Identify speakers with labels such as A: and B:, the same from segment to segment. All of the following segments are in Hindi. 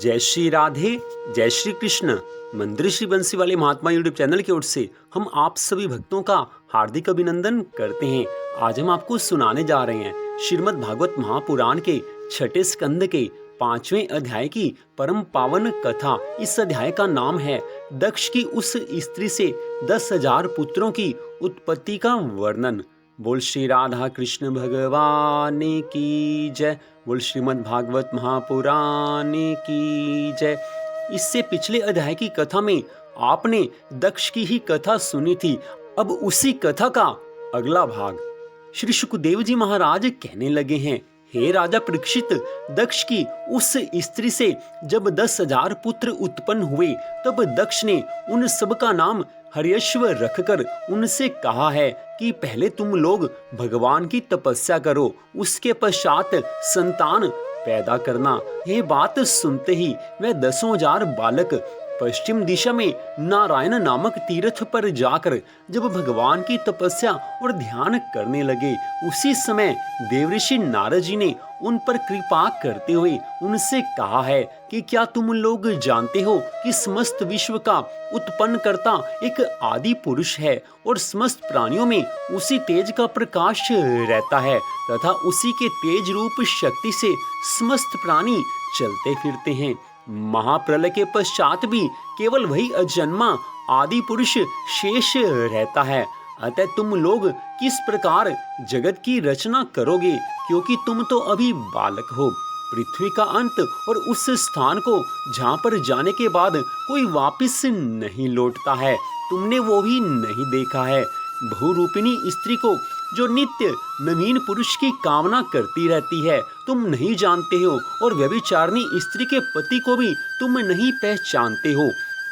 A: जय श्री राधे, जय श्री कृष्ण। मंदिर श्री बंसी वाले महात्मा यूट्यूब चैनल की ओर से हम आप सभी भक्तों का हार्दिक अभिनंदन करते हैं। आज हम आपको सुनाने जा रहे हैं श्रीमद् भागवत महापुराण के छठे स्कंद के 5वें अध्याय की परम पावन कथा। इस अध्याय का नाम है दक्ष की उस स्त्री से 10,000 पुत्रों की उत्पत्ति का वर्णन। बोल श्री राधा कृष्ण भगवान की जय। बोल श्रीमद् भागवत महापुराण की जय। इससे पिछले अध्याय की कथा में आपने दक्ष की ही कथा सुनी थी। अब उसी कथा का अगला भाग। श्री सुखदेव जी महाराज कहने लगे हैं, हे राजा परीक्षित, दक्ष की उस स्त्री से जब 10,000 पुत्र उत्पन्न हुए तब दक्ष ने उन सब का नाम हर्यश्व रखकर उनसे कहा है कि पहले तुम लोग भगवान की तपस्या करो, उसके पश्चात संतान पैदा करना। ये बात सुनते ही वह 10,000 बालक पश्चिम दिशा में नारायण नामक तीर्थ पर जाकर जब भगवान की तपस्या और ध्यान करने लगे, उसी समय देवऋषि नारद जी ने उन पर कृपा करते हुए उनसे कहा है कि क्या तुम लोग जानते हो कि समस्त विश्व का उत्पन्न करता एक आदि पुरुष है और समस्त प्राणियों में उसी तेज का प्रकाश रहता है तथा उसी के तेज रूप शक्ति से समस्त प्राणी चलते फिरते हैं। महाप्रलय के पश्चात भी केवल वही अजन्मा आदि पुरुष शेष रहता है। अतः तुम लोग किस प्रकार जगत की रचना करोगे, क्योंकि तुम तो अभी बालक हो। पृथ्वी का अंत और उस स्थान को जहाँ पर जाने के बाद कोई वापस नहीं लौटता है, तुमने वो भी नहीं देखा है। बहुरूपिणी स्त्री को जो नित्य नवीन पुरुष की कामना करती रहती है, तुम नहीं जानते हो, और व्यभिचारिणी स्त्री के पति को भी तुम नहीं पहचानते हो।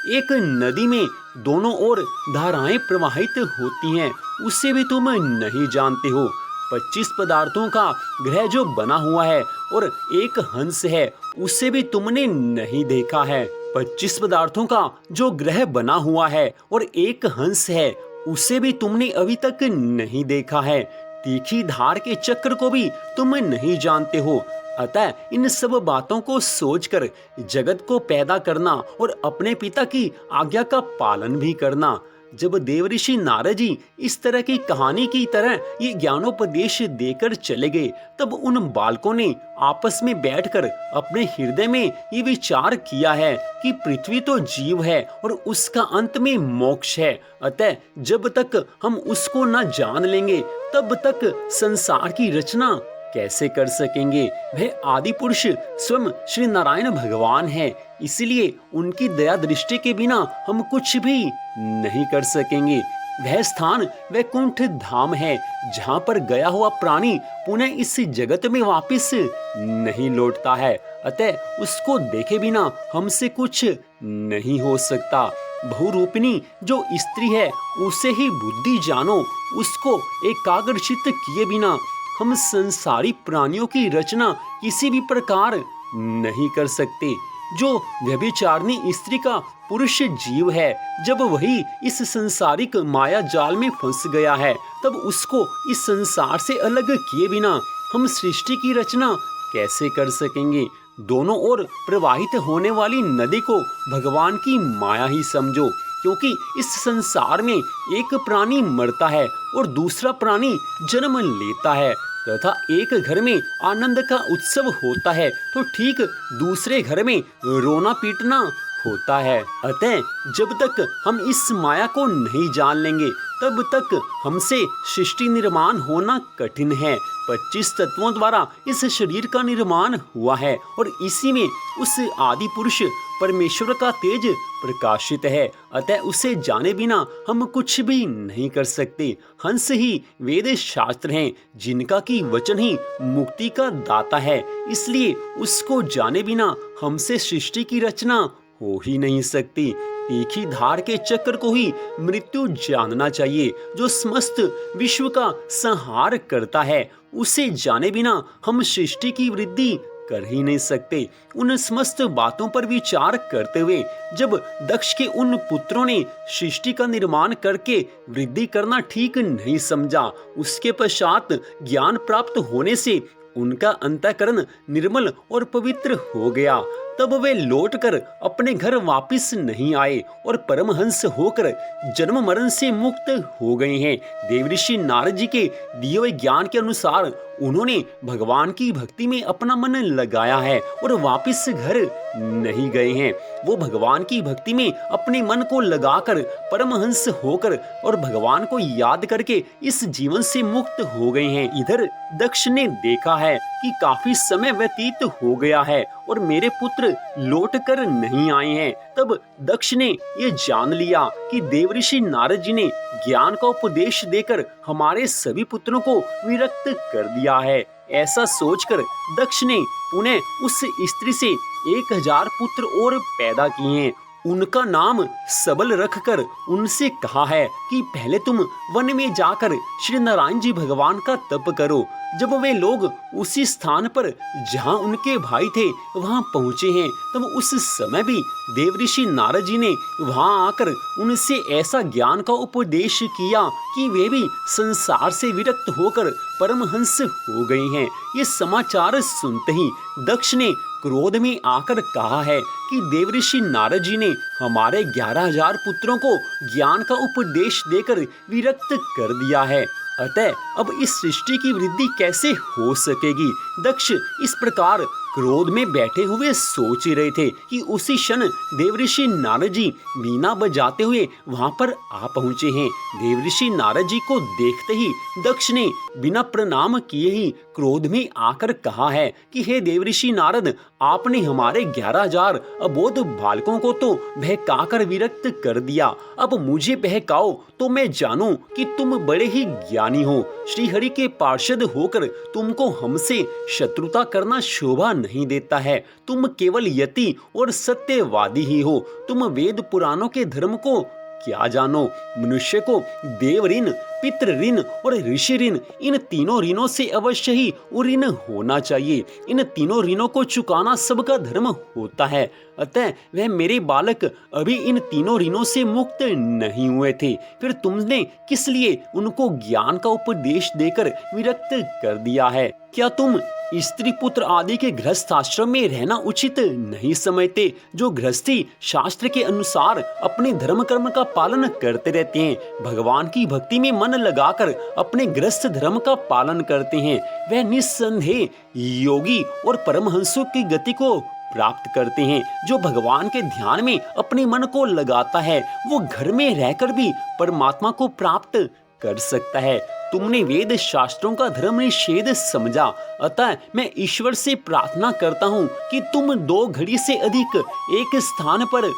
A: एक नदी में दोनों ओर धाराएं प्रवाहित होती हैं, उससे भी तुम नहीं जानते हो। 25 पदार्थों का ग्रह जो बना हुआ है और एक हंस है, उससे भी तुमने नहीं देखा है। 25 पदार्थों का जो ग्रह बना हुआ है और एक हंस है, उसे भी तुमने अभी तक नहीं देखा है। तीखी धार के चक्र को भी तुम नहीं जानते हो। अतः इन सब बातों को सोचकर जगत को पैदा करना और अपने पिता की आज्ञा का पालन भी करना। जब देवऋषि नारद जी इस तरह की कहानी की तरह ये ज्ञानोपदेश देकर चले गए, तब उन बालकों ने आपस में बैठकर अपने हृदय में ये विचार किया है कि पृथ्वी तो जीव है और उसका अंत में मोक्ष है। अतः जब तक हम उसको न जान लेंगे तब तक संसार की रचना कैसे कर सकेंगे। वह आदि पुरुष स्वयं श्री नारायण भगवान है, इसलिए उनकी दया दृष्टि के बिना हम कुछ भी नहीं कर सकेंगे। वह स्थान वैकुंठ धाम है, जहाँ पर गया हुआ प्राणी पुनः इस जगत में वापस नहीं लौटता है। अतः उसको देखे बिना हमसे कुछ नहीं हो सकता। बहुरूपिणी जो स्त्री है, उसे ही बुद्धि जानो, उसको एकाग्रचित्त किए बिना हम संसारी प्राणियों की रचना किसी भी प्रकार नहीं कर सकते। जो व्यभिचारिणी स्त्री का पुरुष जीव है, जब वही इस संसारिक माया जाल में फंस गया है, तब उसको इस संसार से अलग किए बिना हम सृष्टि की रचना कैसे कर सकेंगे। दोनों ओर प्रवाहित होने वाली नदी को भगवान की माया ही समझो, क्योंकि इस संसार में एक प्राणी मरता है और दूसरा प्राणी जन्म लेता है तथा एक घर में आनंद का उत्सव होता है तो ठीक दूसरे घर में रोना पीटना होता है। अतः जब तक हम इस माया को नहीं जान लेंगे तब तक हमसे सृष्टि निर्माण होना कठिन है। 25 तत्वों द्वारा इस शरीर का निर्माण हुआ है और इसी में उस आदि पुरुष परमेश्वर का तेज प्रकाशित है। अतः उसे जाने बिना हम कुछ भी नहीं कर सकते। हंस ही वेद शास्त्र हैं, जिनका की वचन ही मुक्ति का दाता है, इसलिए उसको जाने बिना हमसे सृष्टि की रचना हो ही नहीं सकती। तीखी धार के चक्र को ही मृत्यु जानना चाहिए, जो समस्त विश्व का संहार करता है। उसे जाने बिना हम सृष्टि की वृद्धि कर ही नहीं सकते। उन समस्त बातों पर विचार करते हुए जब दक्ष के उन पुत्रों ने सृष्टि का निर्माण करके वृद्धि करना ठीक नहीं समझा, उसके पश्चात ज्ञान प्राप्त होने से उनका अंतःकरण निर्मल और पवित्र हो गया। तब वे लौटकर अपने घर वापस नहीं आए और परमहंस होकर जन्म मरण से मुक्त हो गए हैं। देवऋषि नारद जी के दिए हुए ज्ञान के अनुसार उन्होंने भगवान की भक्ति में अपना मन लगाया है और वापस घर नहीं गए हैं। वो भगवान की भक्ति में अपने मन को लगाकर परमहंस होकर और भगवान को याद करके इस जीवन से मुक्त हो गए हैं। इधर दक्ष ने देखा है कि काफी समय व्यतीत हो गया है और मेरे पुत्र लौट कर नहीं आए हैं। तब दक्ष ने ये जान लिया कि देवऋषि नारद जी ने ज्ञान का उपदेश देकर हमारे सभी पुत्रों को विरक्त कर दिया है। ऐसा सोचकर दक्ष ने पुनः उस स्त्री से 1000 पुत्र और पैदा किए हैं। उनका नाम सबल रखकर उनसे कहा है कि पहले तुम वन में जाकर श्री नारायण जी भगवान का तप करो। जब वे लोग उसी स्थान पर जहां उनके भाई थे वहां पहुंचे हैं, तब उस समय भी देवऋषि नारद जी ने वहां आकर उनसे ऐसा ज्ञान का उपदेश किया कि वे भी संसार से विरक्त होकर परमहंस हो गए हैं। ये समाचार सुनते ही दक्ष ने क्रोध में आकर कहा है कि देवऋषि नारद जी ने हमारे 11,000 पुत्रों को ज्ञान का उपदेश देकर विरक्त कर दिया है, अतः अब इस सृष्टि की वृद्धि कैसे हो सकेगी। दक्ष इस प्रकार क्रोध में बैठे हुए सोच ही रहे थे कि उसी क्षण देवऋषि नारद जी वीणा बजाते हुए वहां पर आ पहुंचे हैं। देवऋषि नारद जी को देखते ही दक्ष ने बिना प्रणाम किए ही क्रोध में आकर कहा है कि हे देवऋषि नारद, आपने हमारे 11,000 अबोध बालकों को तो बहकाकर विरक्त कर दिया। अब मुझे बहकाओ तो मैं जानूं कि तुम बड़े ही ज्ञानी हो। श्रीहरि के पार्षद होकर तुमको हमसे शत्रुता करना शोभा नहीं देता है। तुम केवल यति और सत्यवादी ही हो। तुम वेद पुराणों के धर्म को क्या जानो। मनुष्य को देव ऋण, पितृ ऋण और ऋषि ऋण, इन तीनों ऋणों से अवश्य ही ऋण होना चाहिए। इन तीनों ऋणों को चुकाना सबका धर्म होता है। अतः वह मेरे बालक अभी इन तीनों ऋणों से मुक्त नहीं हुए थे, फिर तुमने किस लिए उनको ज्ञान का उपदेश देकर विरक्त कर दिया है। क्या तुम स्त्री पुत्र आदि के गृहस्थ आश्रम में रहना उचित नहीं समझते, जो गृहस्थी शास्त्र के अनुसार अपने धर्म कर्म का पालन करते रहते हैं, भगवान की भक्ति में मन लगाकर अपने गृहस्थ धर्म का पालन करते हैं, वह निस्संदेह योगी और परमहंसों की गति को प्राप्त करते हैं। जो भगवान के ध्यान में अपने मन को लगाता है वो घर में रहकर भी परमात्मा को प्राप्त कर सकता है। तुमने वेद शास्त्रों का धर्म निषेध समझा, अतः मैं ईश्वर से प्रार्थना करता हूँ कि तुम 2 घड़ी से अधिक एक स्थान पर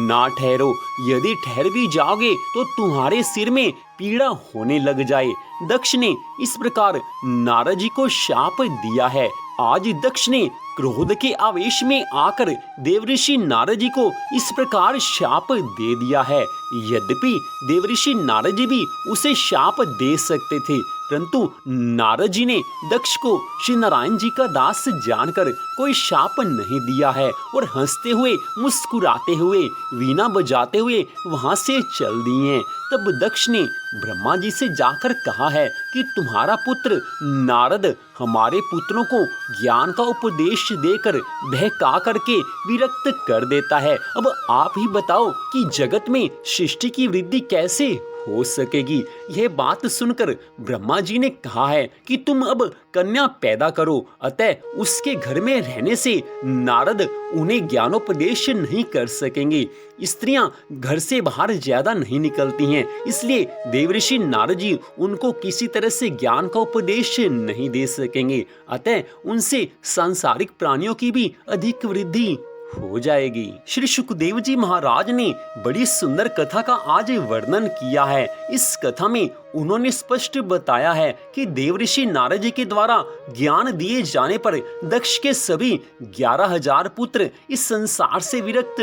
A: ना ठहरो। यदि ठहर भी जाओगे तो तुम्हारे सिर में पीड़ा होने लग जाए। दक्ष ने इस प्रकार नारद जी को शाप दिया है। आज दक्ष ने क्रोध के आवेश में आकर देवऋषि नारद जी को इस प्रकार शाप दे दिया है। यद्यपि देवऋषि नारद जी भी उसे शाप दे सकते थे, परंतु नारद जी ने दक्ष को श्री नारायण जी का दास जानकर कोई शाप नहीं दिया है और हंसते हुए मुस्कुराते हुए वीणा बजाते हुए वहां से चल दिए। तब दक्ष ने ब्रह्मा जी से जाकर कहा है कि तुम्हारा पुत्र नारद हमारे पुत्रों को ज्ञान का उपदेश देकर बहका करके विरक्त कर देता है। अब आप ही बताओ कि जगत में सृष्टि की वृद्धि कैसे हो सकेगी। यह बात सुनकर ब्रह्मा जी ने कहा है कि तुम अब कन्या पैदा करो। अतः उसके घर में रहने से नारद उन्हें ज्ञानोपदेश नहीं कर सकेंगे। स्त्रियां घर से बाहर ज्यादा नहीं निकलती हैं, इसलिए देवऋषि नारद जी उनको किसी तरह से ज्ञान का उपदेश नहीं दे सकेंगे। अतः उनसे सांसारिक प्राणियों की भी अधिक वृद्धि हो जाएगी। श्री सुखदेव जी महाराज ने बड़ी सुंदर कथा का आज वर्णन किया है। इस कथा में उन्होंने स्पष्ट बताया है कि देवऋषि नारद जी के द्वारा ज्ञान दिए जाने पर दक्ष के सभी 11,000 पुत्र इस संसार से विरक्त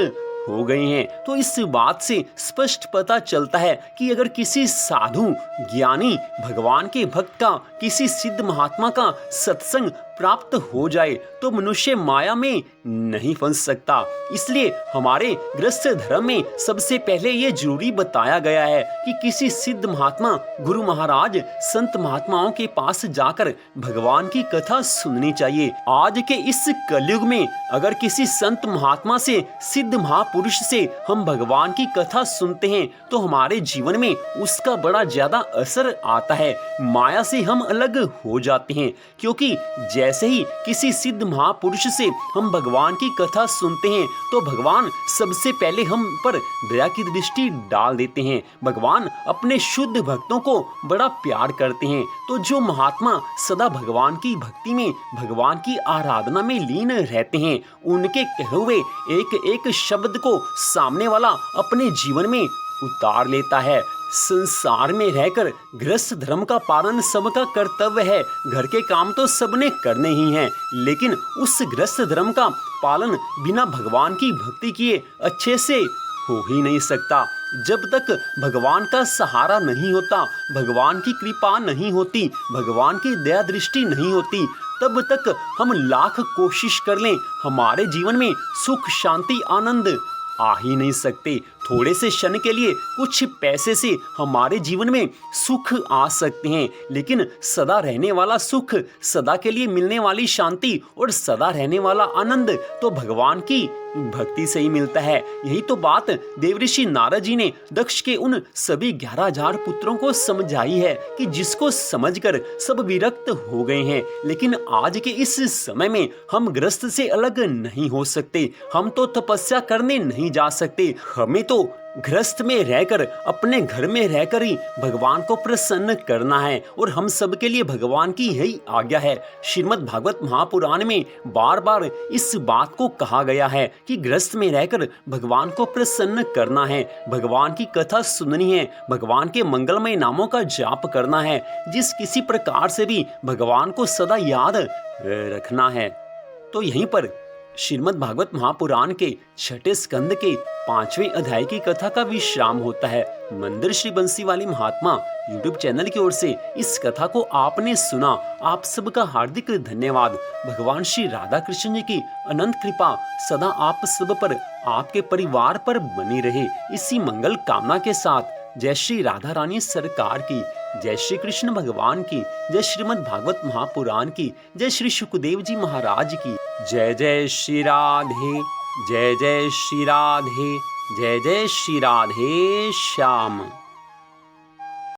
A: हो गए हैं। तो इस बात से स्पष्ट पता चलता है कि अगर किसी साधु ज्ञानी भगवान के भक्त का, किसी सिद्ध महात्मा का सत्संग प्राप्त हो जाए तो मनुष्य माया में नहीं फंस सकता। इसलिए हमारे गृहस्थ धर्म में सबसे पहले ये जरूरी बताया गया है कि किसी सिद्ध महात्मा, गुरु महाराज, संत महात्माओं के पास जाकर भगवान की कथा सुननी चाहिए। आज के इस कलयुग में अगर किसी संत महात्मा से, सिद्ध महापुरुष से हम भगवान की कथा सुनते हैं तो हमारे जीवन में उसका बड़ा ज्यादा असर आता है। माया से हम अलग हो जाते हैं, क्योंकि जैसे ही किसी सिद्ध महापुरुष से हम भगवान की कथा सुनते हैं तो भगवान सबसे पहले हम पर दया की दृष्टि डाल देते हैं। भगवान अपने शुद्ध भक्तों को बड़ा प्यार करते हैं। तो जो महात्मा सदा भगवान की भक्ति में, भगवान की आराधना में लीन रहते हैं, उनके कहे हुए एक एक शब्द को सामने वाला अपने जीवन में उतार लेता है। संसार में रहकर गृहस्थ धर्म का पालन सबका कर्तव्य है। घर के काम तो सबने करने ही हैं, लेकिन उस गृहस्थ धर्म का पालन बिना भगवान की भक्ति किए अच्छे से हो ही नहीं सकता। जब तक भगवान का सहारा नहीं होता, भगवान की कृपा नहीं होती, भगवान की दया दृष्टि नहीं होती, तब तक हम लाख कोशिश कर लें, हमारे जीवन में सुख, शांति, आनंद आ ही नहीं सकते। थोड़े से क्षण के लिए, कुछ पैसे से हमारे जीवन में सुख आ सकते हैं, लेकिन सदा रहने वाला सुख, सदा के लिए मिलने वाली शांति और सदा रहने वाला आनंद तो भगवान की भक्ति से ही मिलता है। यही तो बात देवऋषि नारद जी ने दक्ष के उन सभी 11,000 पुत्रों को समझाई है कि जिसको समझकर सब विरक्त हो गए हैं। लेकिन आज के इस समय में हम गृहस्थ से अलग नहीं हो सकते, हम तो तपस्या करने नहीं जा सकते। हमें तो गृहस्थ में रहकर, अपने घर में रहकर ही भगवान को प्रसन्न करना है, और हम सब के लिए भगवान की यही आज्ञा है। श्रीमद् भागवत महापुराण में बार बार इस बात को कहा गया है कि गृहस्थ में रहकर भगवान को प्रसन्न करना है, भगवान की कथा सुननी है, भगवान के मंगलमय नामों का जाप करना है, जिस किसी प्रकार से भी भगवान को सदा याद रखना है। तो यहीं पर श्रीमद् भागवत महापुराण के 6ठे स्कंद के 5वें अध्याय की कथा का विश्राम होता है। मंदिर श्री बंसीवाली महात्मा यूट्यूब चैनल की ओर से इस कथा को आपने सुना, आप सबका हार्दिक धन्यवाद। भगवान श्री राधा कृष्ण जी की अनंत कृपा सदा आप सब पर, आपके परिवार पर बनी रहे, इसी मंगल कामना के साथ जय श्री राधा रानी सरकार की, जय श्री कृष्ण भगवान की, जय श्रीमद् भागवत महापुराण की, जय श्री सुखदेव जी महाराज की। जय जय श्री राधे, जय जय श्री राधे, जय जय श्री राधे श्याम।